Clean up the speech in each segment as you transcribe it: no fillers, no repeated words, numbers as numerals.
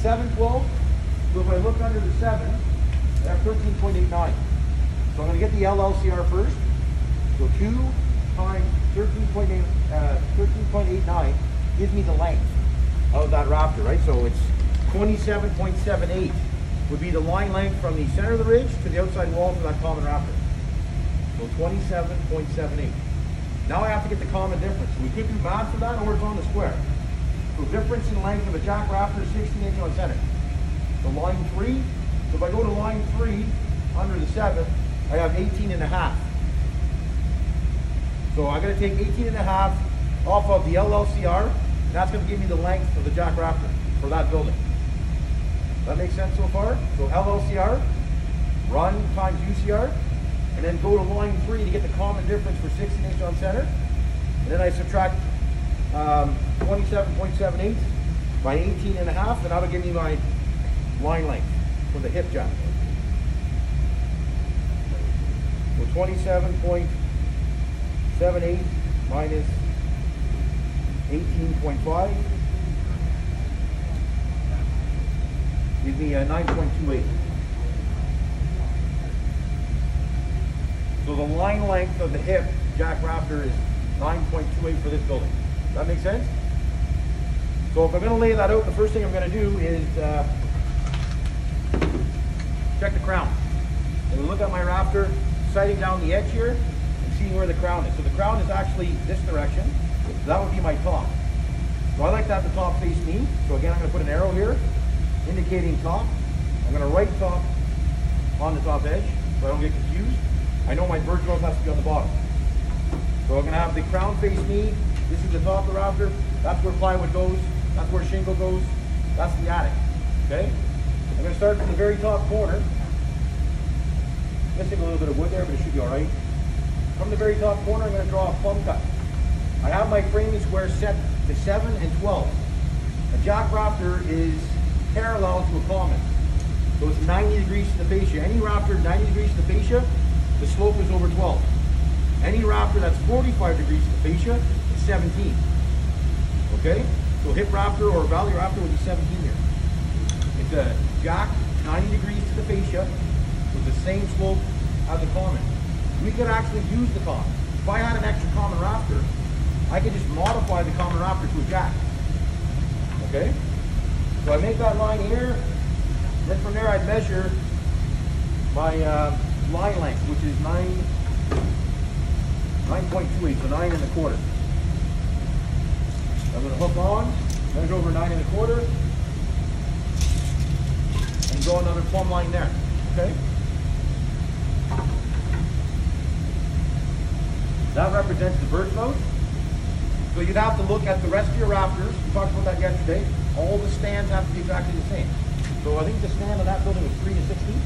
712. So if I look under the 7, I have 13.89. So I'm going to get the LLCR first. So 2 times 13.89 gives me the length of that Rafter, right? So it's 27.78 would be the line length from the center of the ridge to the outside wall for that common Rafter. So 27.78. Now I have to get the common difference. So we could do math for that, or it's on the square. So difference in length of a Jack Rafter is 16 on center. So line 3. So if I go to line 3 under the 7, I have 18.5. So I'm going to take 18.5 off of the LLCR, and that's going to give me the length of the Jack Rafter for that building. That makes sense so far? So LLCR, run times UCR, and then go to line 3 to get the common difference for 16 on center. And then I subtract 27.78 by 18.5, and that'll give me my line length for the hip jack. So 27.78 minus 18.5 gives me 9.28. So the line length of the hip Jack Rafter is 9.28 for this building. Does that make sense? So if I'm going to lay that out, the first thing I'm going to do is check the crown. And we look at my Rafter, sighting down the edge here and seeing where the crown is. So the crown is actually this direction. So that would be my top. So I like to have the top face me. So again, I'm going to put an arrow here indicating top. I'm going to right top on the top edge so I don't get confused. I know my bird growth has to be on the bottom. So I'm going to have the crown face me. This is the top of the Rafter. That's where plywood goes. That's where shingle goes. That's the attic. Okay? I'm going to start from the very top corner. Missing a little bit of wood there, but it should be alright. From the very top corner, I'm going to draw a plumb cut. I have my framing square set to 7 and 12. A Jack Rafter is parallel to a common. So it's 90 degrees to the fascia. Any Rafter 90 degrees to the fascia, the slope is over 12. Any Rafter that's 45 degrees to the fascia is 17. Okay? So hip Rafter or valley Rafter would be 17 here. It's a Jack 90 degrees to the fascia with the same slope as a common. We could actually use the common. If I had an extra common Rafter, I could just modify the common Rafter to a Jack. Okay? So I make that line here, then from there I'd measure my line length, which is 9.28, so 9 1/4. I'm going to hook on, measure over 9 1/4, and draw another plumb line there. Okay? That represents the bird mouth. So you'd have to look at the rest of your Rafters. We talked about that yesterday. All the stands have to be exactly the same. So I think the stand on that building was 3 and 16.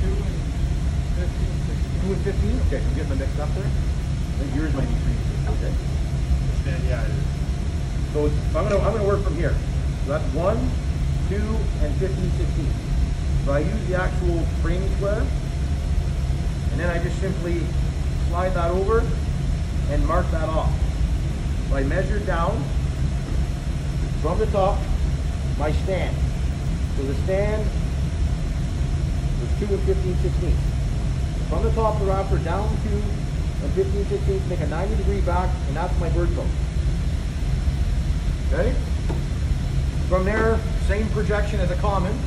2 and 15. Okay, I'm getting them mixed up there. I think yours might be 3 and 16. Okay. The stand, yeah, it is. So I'm gonna work from here. So that's 1, 2, and 15, 16. So I use the actual framing square, and then I just simply slide that over and mark that off. So I measure down from the top my stand. So the stand was 2 and 15, 16. From the top of the Rafter down 2 and 15, 16, make a 90 degree back, and that's my bird cone. Okay? From there, same projection as a common.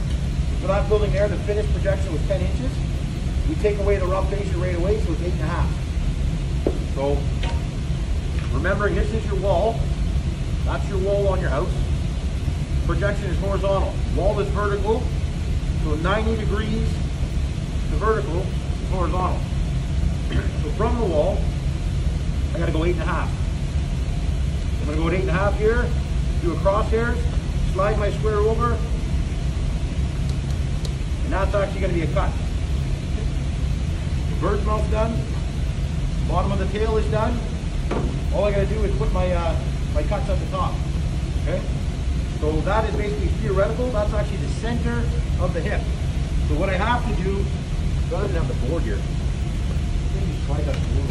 For that building there, the finished projection was 10 inches. We take away the rough fascia right away, so it's 8.5. So, remembering this is your wall, that's your wall on your house. Projection is horizontal. Wall is vertical, so 90 degrees to vertical is horizontal. So from the wall, I gotta go 8.5. I'm gonna go at 8.5 here, do a crosshairs, slide my square over, and that's actually gonna be a cut. The bird's mouth done, bottom of the tail is done. All I gotta do is put my my cuts at the top. Okay? So that is basically theoretical. That's actually the center of the hip. So what I have to do, rather than have the board here, maybe slide that board.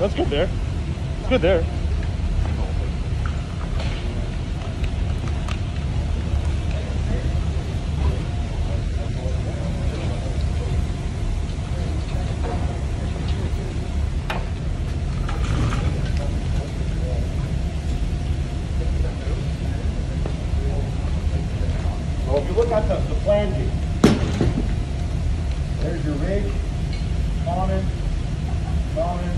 That's good there. It's good there. So if you look at the flanging, there's your ridge, common, common.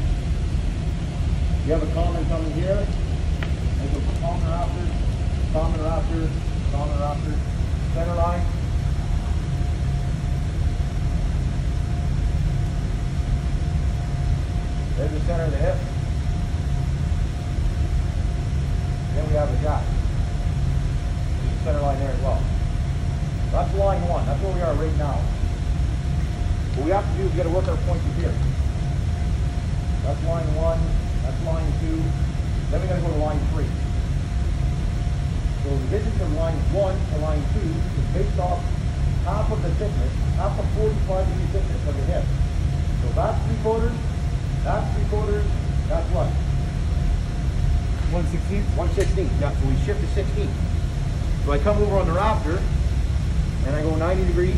You have a common coming here. There's a common rafter, common rafter, common rafter, center line. There's the center of the hip. Then we have the jack. There's the center line there as well. That's line one. That's where we are right now. What we have to do is we got to work our points here. That's line one. That's line two. Then we got to go to line three. So the distance from line one to line two is based off half of the thickness, half the 45-degree thickness of the hip. So that's 3/4. That's 3/4. That's what? 1/16? 1/16. Yeah. So we shift to 16. So I come over on the rafter. And I go 90 degrees,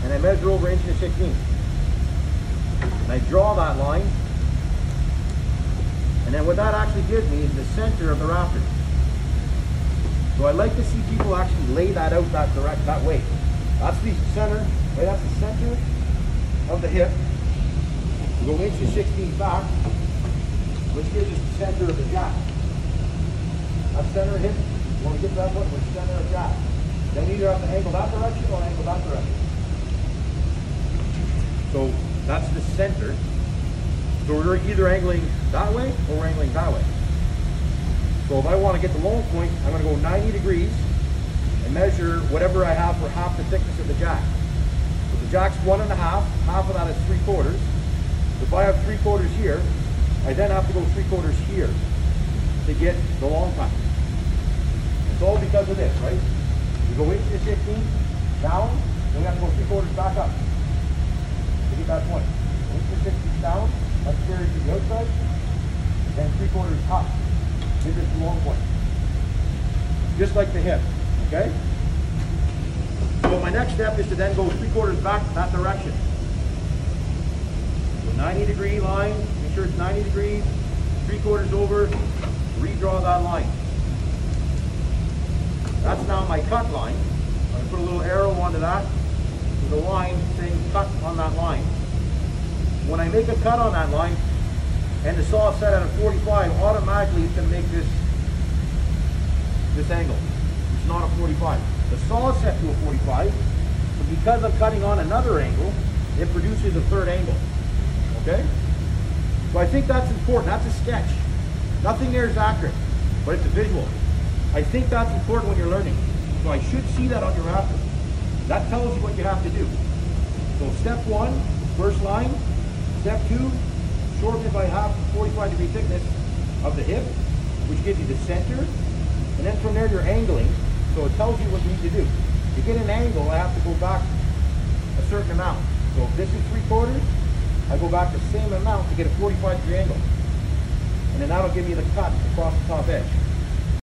and I measure over 1.16 inches. And I draw that line, and then what that actually gives me is the center of the rafter. So I like to see people actually lay that out that way. That's the center, right? That's the center of the hip. We go 1.16 back, which gives us the center of the jack. That's center of hip. When we get to that point, we're center of jack. Then you either have to angle that direction or angle that direction. So that's the center. So we're either angling that way or we're angling that way. So if I want to get the long point, I'm going to go 90 degrees and measure whatever I have for half the thickness of the jack. So the jack's 1.5, half of that is 3/4. If I have 3/4 here, I then have to go 3/4 here to get the long time. It's all because of this, right? We go 1.16 down, then we have to go 3/4 back up to get that point. 1.16 down, that's carried to the outside, then 3/4 up. This is the long point. Just like the hip, okay? So my next step is to then go 3/4 back that direction. So 90-degree line, make sure it's 90 degrees, 3/4 over, redraw that line. That's now my cut line. I'm going to put a little arrow onto that with a line saying cut on that line. When I make a cut on that line and the saw is set at a 45, automatically it's going to make this angle. It's not a 45. The saw is set to a 45, but because I'm cutting on another angle, it produces a third angle. Okay? So I think that's important. That's a sketch. Nothing there is accurate, but it's a visual. I think that's important when you're learning. So I should see that on your rafter. That tells you what you have to do. So step one, first line. Step two, shorten it by half 45-degree thickness of the hip, which gives you the center. And then from there you're angling, so it tells you what you need to do. To get an angle, I have to go back a certain amount. So if this is 3/4, I go back the same amount to get a 45-degree angle. And then that'll give me the cut across the top edge.